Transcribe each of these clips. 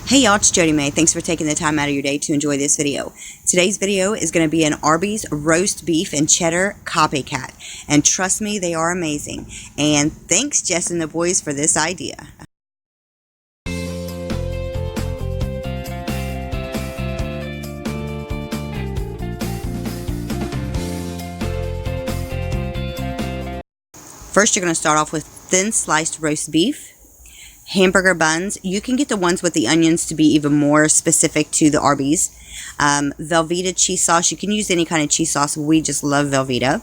Hey y'all, it's Jody Mae. Thanks for taking the time out of your day to enjoy this video. Today's video is going to be an Arby's roast beef and cheddar copycat. And trust me, they are amazing. And thanks Jess and the boys for this idea. First, you're going to start off with thin sliced roast beef. Hamburger buns. You can get the ones with the onions to be even more specific to the Arby's. Velveeta cheese sauce. You can use any kind of cheese sauce. We just love Velveeta.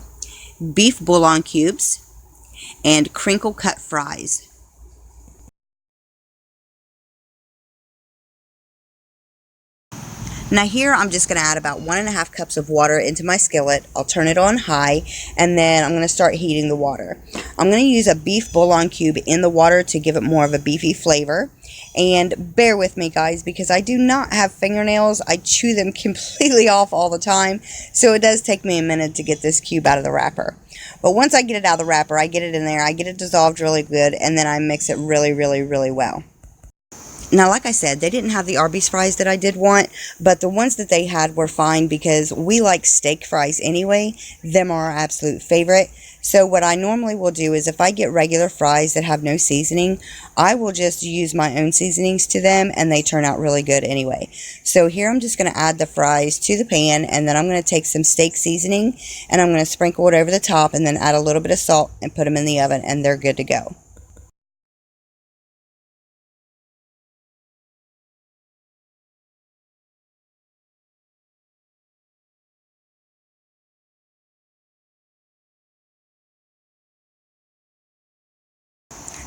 Beef bouillon cubes. And crinkle cut fries. Now here I'm just going to add about 1.5 cups of water into my skillet. I'll turn it on high and then I'm going to start heating the water. I'm going to use a beef bouillon cube in the water to give it more of a beefy flavor. And bear with me guys, because I do not have fingernails. I chew them completely off all the time. So it does take me a minute to get this cube out of the wrapper. But once I get it out of the wrapper, I get it in there, I get it dissolved really good, and then I mix it really well. Now, like I said, they didn't have the Arby's fries that I did want, but the ones that they had were fine because we like steak fries anyway. Them are our absolute favorite. So what I normally will do is if I get regular fries that have no seasoning, I will just use my own seasonings to them and they turn out really good anyway. So here I'm just going to add the fries to the pan and then I'm going to take some steak seasoning and I'm going to sprinkle it over the top and then add a little bit of salt and put them in the oven and they're good to go.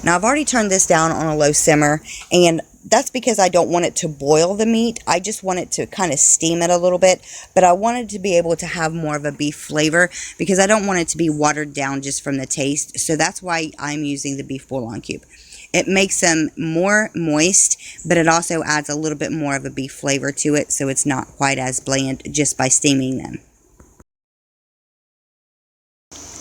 Now I've already turned this down on a low simmer, and that's because I don't want it to boil the meat. I just want it to kind of steam it a little bit, but I want it to be able to have more of a beef flavor because I don't want it to be watered down just from the taste. So that's why I'm using the beef bouillon cube. It makes them more moist, but it also adds a little bit more of a beef flavor to it, so it's not quite as bland just by steaming them.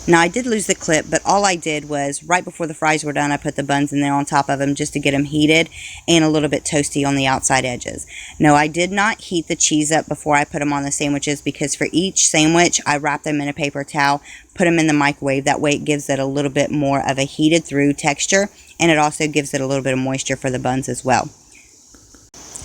Now, I did lose the clip, but all I did was, right before the fries were done, I put the buns in there on top of them just to get them heated and a little bit toasty on the outside edges. No, I did not heat the cheese up before I put them on the sandwiches because for each sandwich, I wrap them in a paper towel, put them in the microwave. That way it gives it a little bit more of a heated through texture, and it also gives it a little bit of moisture for the buns as well.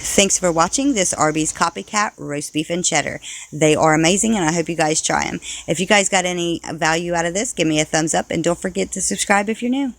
Thanks for watching this Arby's Copycat Roast Beef and Cheddar. They are amazing and I hope you guys try them. If you guys got any value out of this, give me a thumbs up and don't forget to subscribe if you're new.